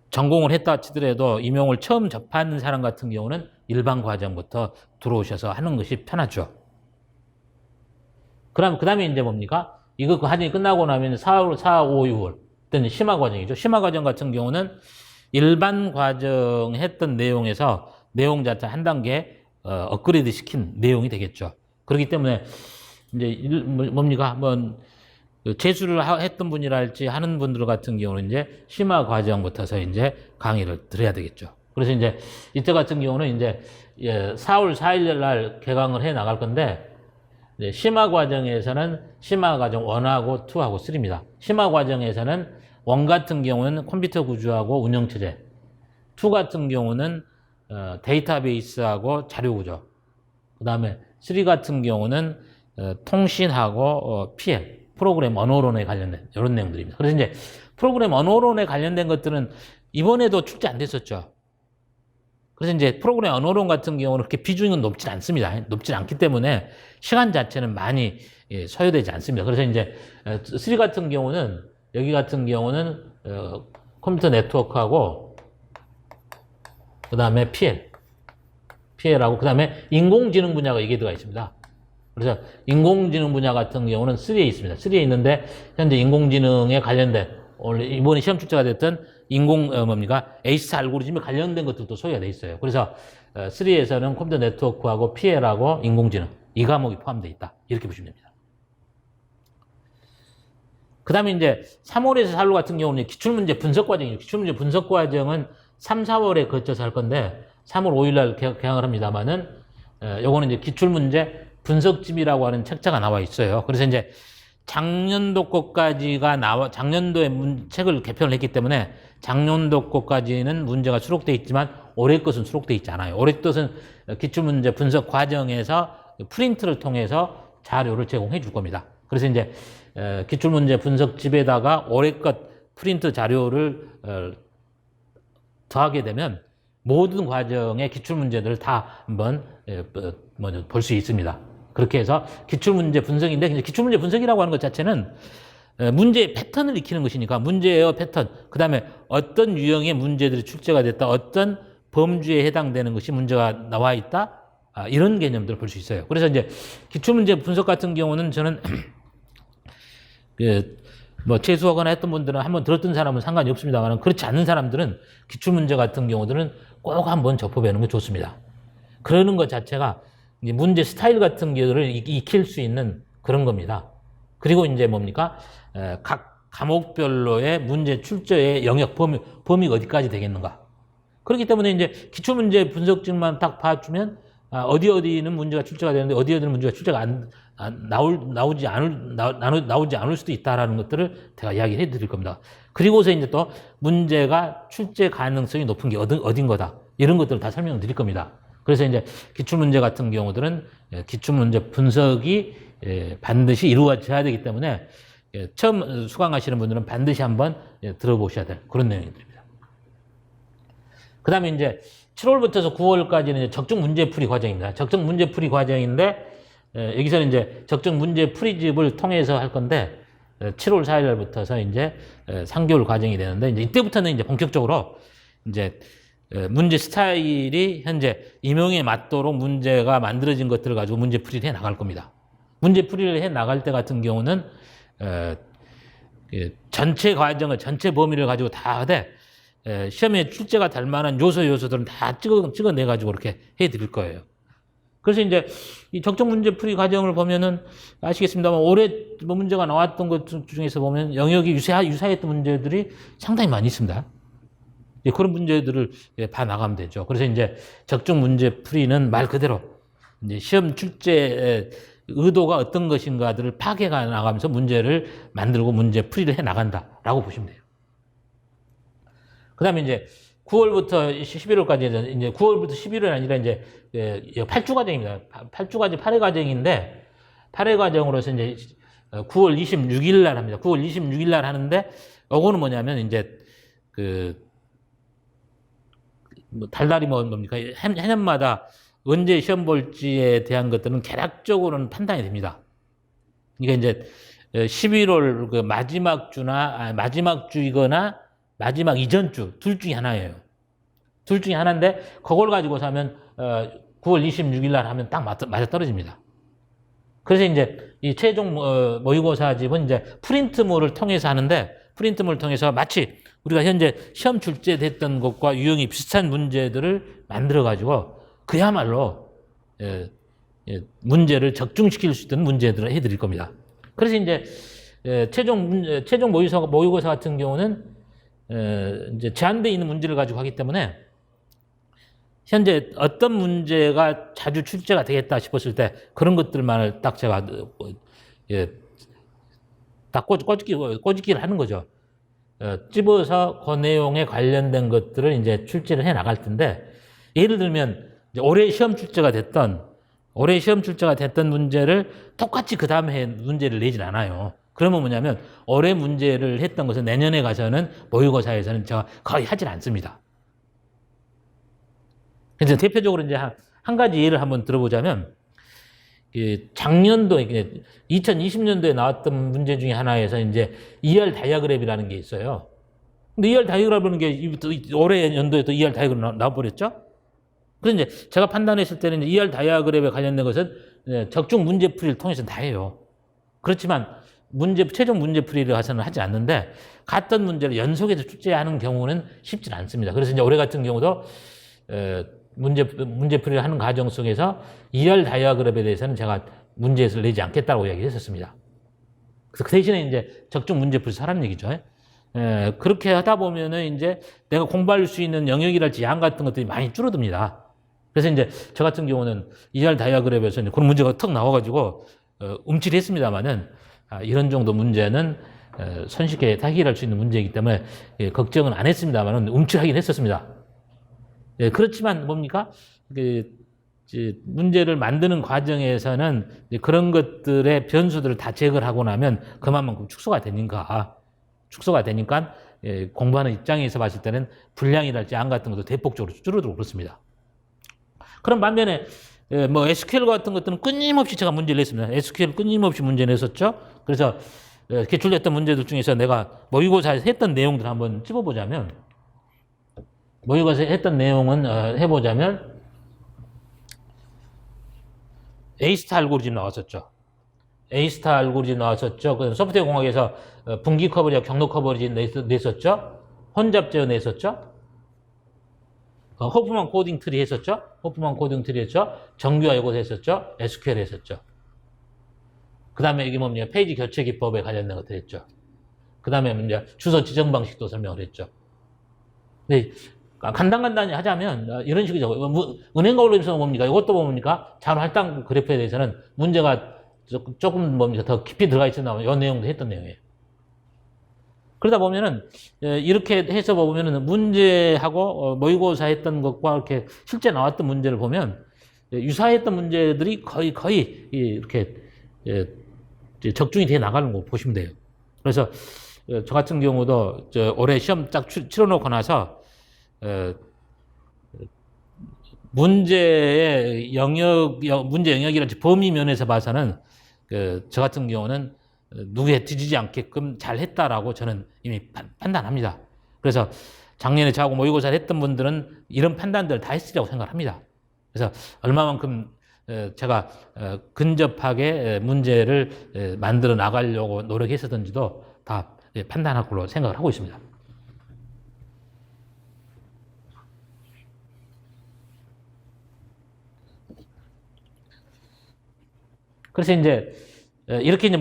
전공을 했다 치더라도 임용을 처음 접하는 사람 같은 경우는 일반 과정부터 들어오셔서 하는 것이 편하죠. 그럼 그 다음에 이제 뭡니까? 이거 과정이 끝나고 나면 4, 5, 6월 때는 심화 과정이죠. 심화 과정 같은 경우는 일반 과정 했던 내용에서 내용 자체 한 단계 업그레이드 시킨 내용이 되겠죠. 그렇기 때문에 이제 뭡니까? 한번 재수를 했던 분이랄지 하는 분들 같은 경우는 이제 심화 과정부터서 이제 강의를 들어야 되겠죠. 그래서 이제 이때 같은 경우는 이제 4월 4일 날 개강을 해 나갈 건데, 심화 과정에서는 심화 과정 1하고 2하고 3입니다. 심화 과정에서는 1 같은 경우는 컴퓨터 구조하고 운영체제, 2 같은 경우는 데이터베이스하고 자료구조, 그 다음에 3 같은 경우는 통신하고 PL, 프로그램 언어론에 관련된 이런 내용들입니다. 그래서 이제 프로그램 언어론에 관련된 것들은 이번에도 출제 안 됐었죠. 그래서 이제 프로그램 언어론 같은 경우는 그렇게 비중은 높지 않습니다. 높지 않기 때문에 시간 자체는 많이 소요되지 않습니다. 그래서 이제 3 같은 경우는, 여기 같은 경우는 컴퓨터 네트워크하고 그 다음에 PL하고 그 다음에 인공지능 분야가 이게 들어가 있습니다. 그래서 인공지능 분야 같은 경우는 3에 있습니다. 3에 있는데 현재 인공지능에 관련된 원래 이번에 시험 출제가 됐던 ACE 알고리즘에 관련된 것들도 소개가 돼 있어요. 그래서 3에서는 컴퓨터 네트워크하고 PL하고 인공지능 이 과목이 포함되어 있다. 이렇게 보시면 됩니다. 그 다음에 이제 3월에서 4월 같은 경우는 기출문제 분석 과정이죠. 기출문제 분석 과정은 3, 4월에 거쳐서 할 건데 3월 5일 날 개강을 합니다만은 요거는 이제 기출문제 분석집이라고 하는 책자가 나와 있어요. 그래서 이제 작년도 것까지가 작년도에 책을 개편을 했기 때문에 작년도 것까지는 문제가 수록돼 있지만 올해 것은 수록돼 있지 않아요. 올해 것은 기출문제 분석 과정에서 프린트를 통해서 자료를 제공해 줄 겁니다. 그래서 이제 기출문제 분석집에다가 올해 것 프린트 자료를 더하게 되면 모든 과정의 기출문제들을 다 한번 볼 수 있습니다. 그렇게 해서 기출문제 분석인데 기출문제 분석이라고 하는 것 자체는 문제의 패턴을 익히는 것이니까 문제의 패턴, 그 다음에 어떤 유형의 문제들이 출제가 됐다, 어떤 범주에 해당되는 것이 문제가 나와 있다, 이런 개념들을 볼 수 있어요. 그래서 이제 기출문제 분석 같은 경우는 저는 재수하거나 했던 분들은 한번 들었던 사람은 상관이 없습니다만 그렇지 않은 사람들은 기출문제 같은 경우들은 꼭 한번 접해보는 게 좋습니다. 그러는 것 자체가 문제 스타일 같은 경우를 익힐 수 있는 그런 겁니다. 그리고 이제 뭡니까? 각 과목별로의 문제 출제의 영역 범위가 어디까지 되겠는가. 그렇기 때문에 이제 기출문제 분석집만 딱 봐주면 어디는 문제가 출제가 되는데 어디는 문제가 출제가 나오지 않을 수도 있다라는 것들을 제가 이야기해 드릴 겁니다. 그리고서 이제 또 문제가 출제 가능성이 높은 게 어딘 거다. 이런 것들을 다 설명을 드릴 겁니다. 그래서 이제 기출문제 같은 경우들은 기출문제 분석이 반드시 이루어져야 되기 때문에 처음 수강하시는 분들은 반드시 한번 들어보셔야 될 그런 내용입니다. 그 다음에 이제 7월부터서 9월까지는 적정 문제풀이 과정입니다. 적정 문제풀이 과정인데 여기서는 이제 적정 문제풀이집을 통해서 할 건데 7월 4일 날부터서 이제 3개월 과정이 되는데 이제 이때부터는 이제 본격적으로 이제 문제 스타일이 현재 임용에 맞도록 문제가 만들어진 것들을 가지고 문제풀이를 해 나갈 겁니다. 문제풀이를 해 나갈 때 같은 경우는 전체 과정을 전체 범위를 가지고 다 하되 시험에 출제가 될 만한 요소들은 다 찍어내 가지고 이렇게 해 드릴 거예요. 그래서 이제 이 적정 문제풀이 과정을 보면은 아시겠습니다만 올해 문제가 나왔던 것 중에서 보면 영역이 유사했던 문제들이 상당히 많이 있습니다. 그런 문제들을 봐 나가면 되죠. 그래서 이제 적정 문제풀이는 말 그대로 이제 시험 출제 의도가 어떤 것인가들을 파악해 나가면서 문제를 만들고 문제풀이를 해 나간다라고 보시면 돼요. 그 다음에 이제 9월부터 11월까지 이제 9월부터 11월이 아니라 이제 8주 과정입니다. 8회 과정인데 8회 과정으로서 이제 9월 26일 날 합니다. 9월 26일 날 하는데 이거는 뭐냐면 이제 달달이 뭡니까? 해년마다 언제 시험 볼지에 대한 것들은 개략적으로는 판단이 됩니다. 그러니까 이제 11월 마지막 주이거나 마지막 이전 주 둘 중에 하나예요. 둘 중에 하나인데 그걸 가지고서 하면 9월 26일 날 하면 딱 맞아 떨어집니다. 그래서 이제 이 최종 모의고사집은 이제 프린트물을 통해서 하는데 프린트물을 통해서 마치 우리가 현재 시험 출제됐던 것과 유형이 비슷한 문제들을 만들어 가지고 그야말로 문제를 적중시킬 수 있는 문제들을 해드릴 겁니다. 그래서 이제 최종 모의고사 같은 경우는 이제 제한되어 있는 문제를 가지고 하기 때문에 현재 어떤 문제가 자주 출제가 되겠다 싶었을 때 그런 것들만을 딱 제가 딱 꼬집기를 하는 거죠. 집어서 그 내용에 관련된 것들을 이제 출제를 해 나갈 텐데 예를 들면 이제 올해 시험 출제가 됐던 문제를 똑같이 그 다음 해 문제를 내진 않아요. 그러면 뭐냐면 올해 문제를 했던 것은 내년에 가서는 모의고사에서는 제가 거의 하질 않습니다. 그래서 대표적으로 이제 한 가지 예를 한번 들어보자면 작년도 2020년도에 나왔던 문제 중에 하나에서 이제 ER 다이어그램이라는 게 있어요. 근데 ER 다이어그램이라는 게 올해 연도에 또 ER 다이어그램 나와버렸죠? 그래서 이제 제가 판단했을 때는 ER 다이어그램에 관련된 것은 적중 문제풀이를 통해서 다 해요. 그렇지만 최종 문제풀이를 해서는 하지 않는데 같은 문제를 연속해서 출제하는 경우는 쉽지 않습니다. 그래서 이제 올해 같은 경우도 문제풀이를 하는 과정 속에서 2열 다이아그램에 대해서는 제가 문제에서 내지 않겠다고 이야기했었습니다. 그래서 그 대신에 이제 적중 문제풀이 하라는 얘기죠. 그렇게 하다 보면은 이제 내가 공부할 수 있는 영역이랄지 양 같은 것들이 많이 줄어듭니다. 그래서 이제 저 같은 경우는 2열 다이아그램에서 이제 그런 문제가 턱 나와가지고 움찔 했습니다만은 이런 정도 문제는 손쉽게 해결할 수 있는 문제이기 때문에 걱정은 안 했습니다만은 움찔하긴 했었습니다. 그렇지만 뭡니까? 문제를 만드는 과정에서는 그런 것들의 변수들을 다 제거를 하고 나면 그만큼 축소가 되니까 공부하는 입장에서 봤을 때는 분량이랄지 양 같은 것도 대폭적으로 줄어들고 그렇습니다. 그럼 반면에 뭐 SQL 같은 것들은 끊임없이 제가 문제를 냈습니다. SQL 끊임없이 문제 냈었죠. 그래서 기출됐던 문제들 중에서 내가 모의고사에서 했던 내용들 한번 찝어보자면 모의고사에서 했던 내용은 해보자면 A-스타 알고리즘 나왔었죠. A-스타 알고리즘 나왔었죠. 그 소프트웨어 공학에서 분기 커버리지, 경로 커버리지 냈었죠. 혼잡 제어 냈었죠. 호프만 코딩 트리 했었죠. 호프만 코딩 트리 했죠. 정규화 요것 했었죠. SQL 했었죠. 그 다음에 이게 뭡니까? 페이지 교체 기법에 관련된 것들 했죠. 그 다음에 이제 주소 지정 방식도 설명을 했죠. 근데 간단히 하자면 이런 식이죠. 은행과 관련해서 뭡니까? 이것도 뭡니까? 자원할당 그래프에 대해서는 문제가 조금 뭡니까? 더 깊이 들어가 있었나 이 내용도 했던 내용이에요. 그러다 보면은 이렇게 해서 보면은 문제하고 모의고사 했던 것과 이렇게 실제 나왔던 문제를 보면 유사했던 문제들이 거의 이렇게 적중이 돼 나가는 거 보시면 돼요. 그래서 저 같은 경우도 올해 시험 딱 치러놓고 나서 문제 영역이랄지 범위 면에서 봐서는 저 같은 경우는 누구에 뒤지지 않게끔 잘 했다라고 저는 이미 판단합니다. 그래서 작년에 저하고 모의고사를 했던 분들은 이런 판단들을 다 했으리라고 생각합니다. 그래서 얼마만큼 제가 근접하게 문제를 만들어 나가려고 노력했었던지도 다 판단할 걸로 생각을 하고 있습니다. 그래서 이제 이렇게 이제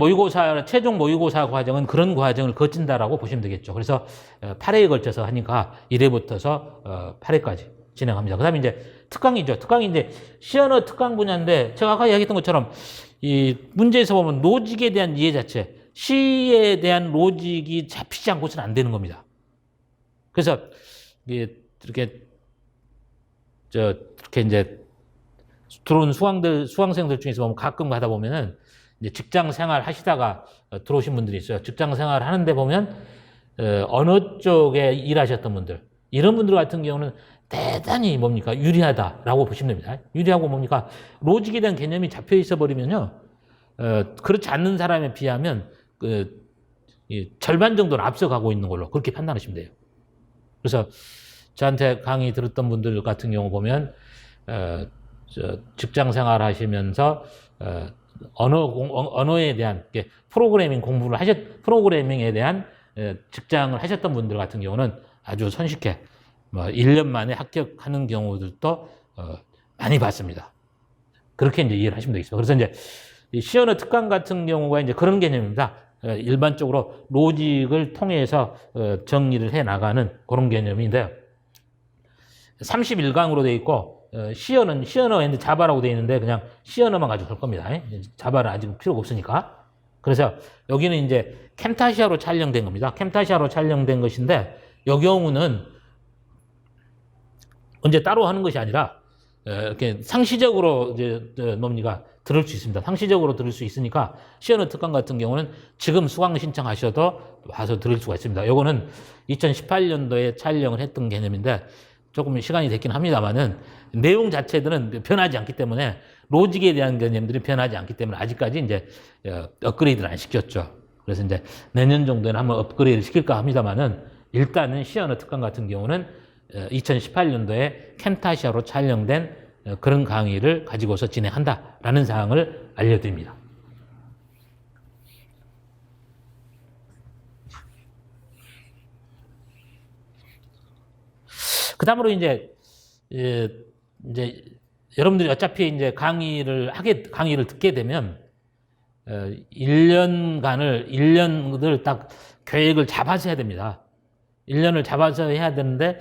최종 모의고사 과정은 그런 과정을 거친다라고 보시면 되겠죠. 그래서 8회에 걸쳐서 하니까 1회부터서 8회까지 진행합니다. 그 다음에 이제 특강이죠. 특강이 이제 시언어 특강 분야인데 제가 아까 이야기했던 것처럼 이 문제에서 보면 로직에 대한 이해 자체, 시에 대한 로직이 잡히지 않고서는 안 되는 겁니다. 그래서 이렇게 이제 들어온 수강생들 중에서 보면 가끔 가다 보면은 이제 직장 생활 하시다가 들어오신 분들이 있어요. 직장 생활 하는데 보면 어느 쪽에 일하셨던 분들, 이런 분들 같은 경우는 대단히 뭡니까? 유리하다라고 보시면 됩니다. 유리하고 뭡니까? 로직에 대한 개념이 잡혀 있어 버리면요. 그렇지 않는 사람에 비하면 절반 정도는 앞서가고 있는 걸로 그렇게 판단하시면 돼요. 그래서 저한테 강의 들었던 분들 같은 경우 보면 직장 생활 하시면서 언어에 대한 프로그래밍에 대한 직장을 하셨던 분들 같은 경우는 아주 손쉽게 1년 만에 합격하는 경우들도 많이 봤습니다. 그렇게 이제 이해를 하시면 되겠습니다. 그래서 이제 시언어 특강 같은 경우가 이제 그런 개념입니다. 일반적으로 로직을 통해서 정리를 해 나가는 그런 개념인데요. 31강으로 되어 있고 시언어인데 자바라고 되어 있는데 그냥 시언어만 가지고 갈 겁니다. 자바는 아직 필요가 없으니까. 그래서 여기는 이제 캠타시아로 촬영된 겁니다. 캠타시아로 촬영된 것인데 이 경우는 언제 따로 하는 것이 아니라 이렇게 상시적으로 이제 뭡니까 들을 수 있습니다. 상시적으로 들을 수 있으니까 시언어 특강 같은 경우는 지금 수강 신청하셔도 와서 들을 수가 있습니다. 요거는 2018년도에 촬영을 했던 개념인데 조금 시간이 됐긴 합니다만은 내용 자체들은 변하지 않기 때문에 로직에 대한 개념들이 변하지 않기 때문에 아직까지 이제 업그레이드를 안 시켰죠. 그래서 이제 내년 정도에는 한번 업그레이드 시킬까 합니다만은 일단은 시언어 특강 같은 경우는 2018년도에 캠타시아로 촬영된 그런 강의를 가지고서 진행한다라는 사항을 알려드립니다. 그 다음으로 이제 여러분들이 어차피 이제 강의를 듣게 되면 1년을 딱 계획을 잡아서 해야 됩니다. 1년을 잡아서 해야 되는데,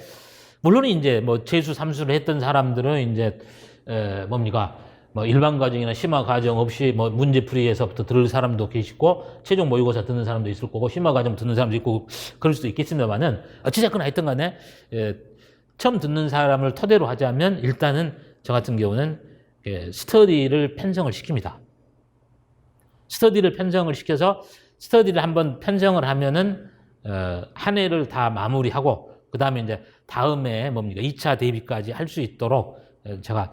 물론 이제 뭐 재수, 삼수를 했던 사람들은 이제, 뭐 일반 과정이나 심화 과정 없이 뭐 문제풀이에서부터 들을 사람도 계시고, 최종 모의고사 듣는 사람도 있을 거고, 심화 과정 듣는 사람도 있고, 그럴 수도 있겠습니다만은, 어찌됐거나 하여튼 간에, 처음 듣는 사람을 토대로 하자면, 일단은 저 같은 경우는 스터디를 편성을 시킵니다. 스터디를 편성을 시켜서 스터디를 한번 편성을 하면은 한 해를 다 마무리하고 그 다음에 이제 다음에 2차 대비까지 할 수 있도록 제가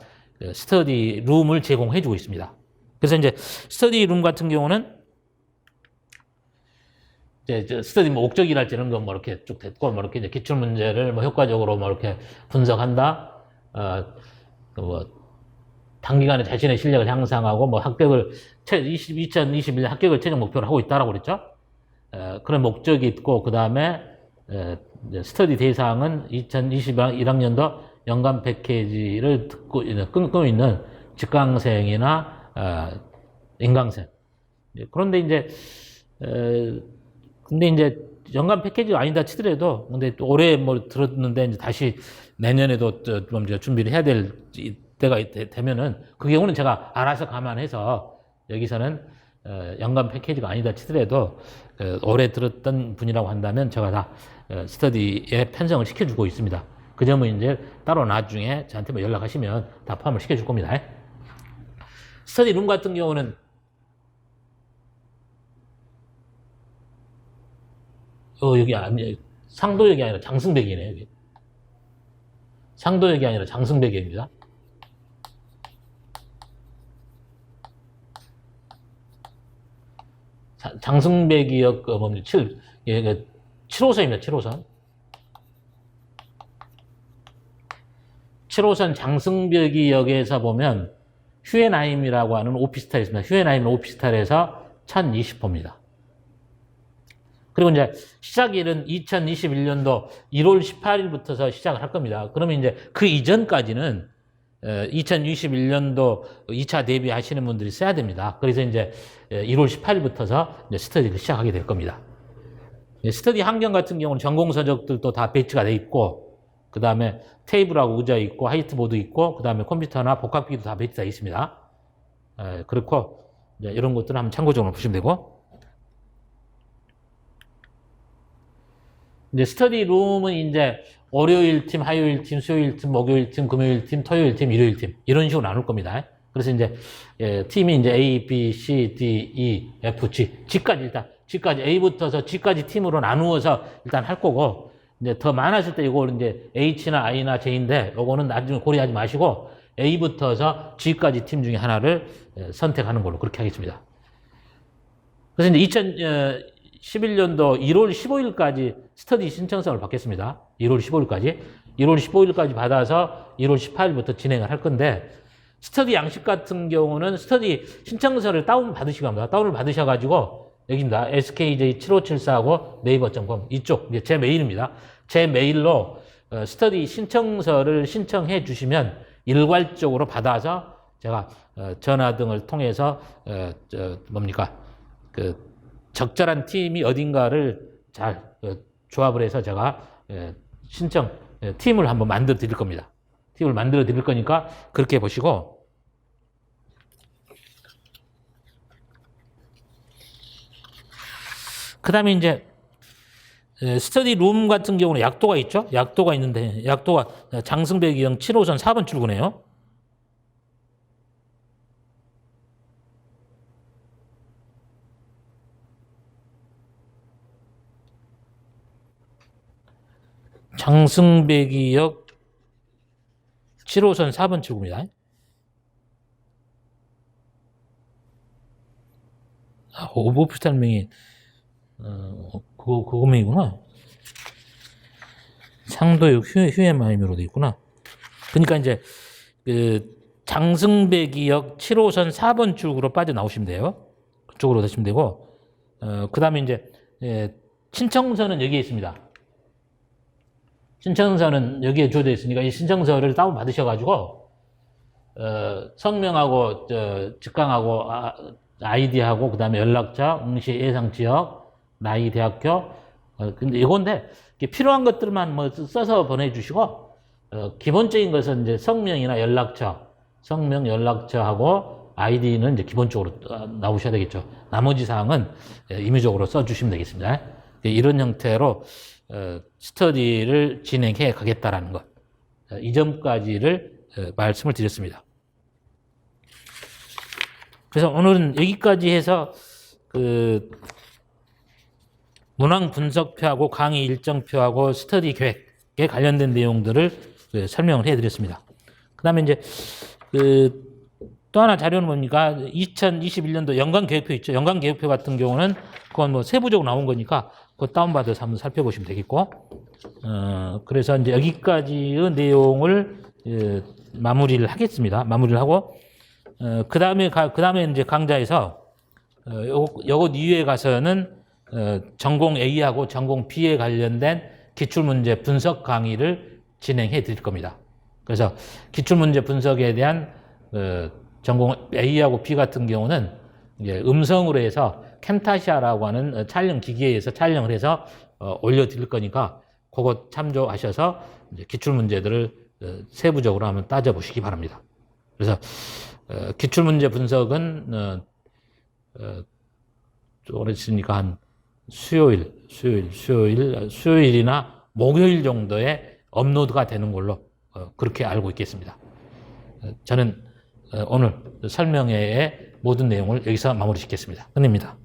스터디 룸을 제공해 주고 있습니다. 그래서 이제 스터디 룸 같은 경우는 이제 스터디 목적이랄지 이런 거 뭐 이렇게 쭉 됐고 뭐 이렇게 이제 기출 문제를 뭐 효과적으로 뭐 이렇게 분석한다. 뭐 단기간에 자신의 실력을 향상하고 뭐 합격을 2021년 합격을 최종 목표로 하고 있다라고 그랬죠. 그런 목적이 있고 그 다음에 스터디 대상은 2021학년도 연간 패키지를 끊고 있는 직강생이나 인강생. 그런데 이제 연간 패키지가 아니다 치더라도 근데 또 올해 뭐 들었는데 이제 다시 내년에도 좀 준비를 해야 될 때가 되면은 그 경우는 제가 알아서 감안해서 여기서는 연간 패키지가 아니다 치더라도 올해 들었던 분이라고 한다면 제가 다 스터디에 편성을 시켜주고 있습니다. 그 점은 이제 따로 나중에 저한테 뭐 연락하시면 다 포함을 시켜줄 겁니다. 스터디 룸 같은 경우는 여기 상도역이 아니라 장승백이네요. 여기. 상도역이 아니라 장승백입니다. 장승백이역 7호선입니다. 7호선. 7호선 장승백이역에서 보면 휴엔하임이라고 하는 오피스텔이 있습니다. 휴엔하임 오피스텔에서 1020호입니다. 그리고 이제 시작일은 2021년도 1월 18일부터서 시작을 할 겁니다. 그러면 이제 그 이전까지는 2021년도 2차 대비하시는 분들이 써야 됩니다. 그래서 이제 1월 18일부터서 이제 스터디를 시작하게 될 겁니다. 스터디 환경 같은 경우는 전공 서적들도 다 배치가 돼 있고, 그 다음에 테이블하고 의자 있고, 화이트보드 있고, 그 다음에 컴퓨터나 복합기기도 다 배치되어 있습니다. 그렇고, 이제 이런 것들은 한번 참고적으로 보시면 되고, 이제 스터디 룸은 이제 월요일 팀, 화요일 팀, 수요일 팀, 목요일 팀, 금요일 팀, 토요일 팀, 일요일 팀 이런 식으로 나눌 겁니다. 그래서 이제 팀이 이제 A, B, C, D, E, F, G, G까지 A부터서 G까지 팀으로 나누어서 일단 할 거고 이제 더 많았을 때 이걸 이제 H나 I나 J인데 요거는 나중에 고려하지 마시고 A부터서 G까지 팀 중에 하나를 선택하는 걸로 그렇게 하겠습니다. 그래서 이제 2011년도 1월 15일까지 스터디 신청서를 받겠습니다. 1월 15일까지. 1월 15일까지 받아서 1월 18일부터 진행을 할 건데, 스터디 양식 같은 경우는 스터디 신청서를 다운받으시기 합니다. 다운을 받으셔가지고, 여기입니다. skj7574하고 네이버.com 이쪽, 제 메일입니다. 제 메일로 스터디 신청서를 신청해 주시면 일괄적으로 받아서 제가 전화 등을 통해서, 적절한 팀이 어딘가를 잘 조합을 해서 제가 팀을 한번 만들어 드릴 겁니다. 팀을 만들어 드릴 거니까 그렇게 보시고, 그 다음에 이제 스터디 룸 같은 경우는 약도가 있죠? 약도가 있는데, 약도가 장승백이형 7호선 4번 출구네요. 장승백이역 7호선 4번 출구입니다. 오버프스탈명이 그거 명이구나. 상도역 휴엠하임으로 돼 있구나. 그러니까 이제 장승배기역 7호선 4번 출구로 빠져나오시면 돼요. 그쪽으로 가시면 되고, 그 다음에 이제, 신청서는 여기에 있습니다. 신청서는 여기에 주어져 있으니까 이 신청서를 다운받으셔가지고, 성명하고, 직강하고, 아이디하고, 그 다음에 연락처, 응시 예상 지역, 나이, 대학교, 근데 이건데, 필요한 것들만 뭐 써서 보내주시고, 기본적인 것은 이제 성명이나 연락처, 성명, 연락처하고 아이디는 이제 기본적으로 나오셔야 되겠죠. 나머지 사항은 임의적으로 써주시면 되겠습니다. 이런 형태로 스터디를 진행해 가겠다라는 것. 이 점까지를 말씀을 드렸습니다. 그래서 오늘은 여기까지 해서 문항 분석표하고 강의 일정표하고 스터디 계획에 관련된 내용들을 설명을 해드렸습니다. 그 다음에 이제 또 하나 자료는 뭡니까? 2021년도 연간계획표 있죠. 연간계획표 같은 경우는 그건 뭐 세부적으로 나온 거니까 그거 다운받아서 한번 살펴보시면 되겠고, 그래서 이제 여기까지의 내용을 마무리를 하겠습니다. 마무리를 하고, 그 다음에 이제 강좌에서 요것 이후에 가서는 전공 A하고 전공 B에 관련된 기출문제 분석 강의를 진행해 드릴 겁니다. 그래서 기출문제 분석에 대한 전공 A하고 B 같은 경우는 이제 음성으로 해서 캠타시아라고 하는 촬영 기기에서 촬영을 해서 올려드릴 거니까 그거 참조하셔서 이제 기출문제들을 세부적으로 한번 따져보시기 바랍니다. 그래서 기출문제 분석은 오래됐으니까 한 수요일이나 목요일 정도에 업로드가 되는 걸로 그렇게 알고 있겠습니다. 저는 오늘 설명회의 모든 내용을 여기서 마무리 짓겠습니다. 끝냅니다.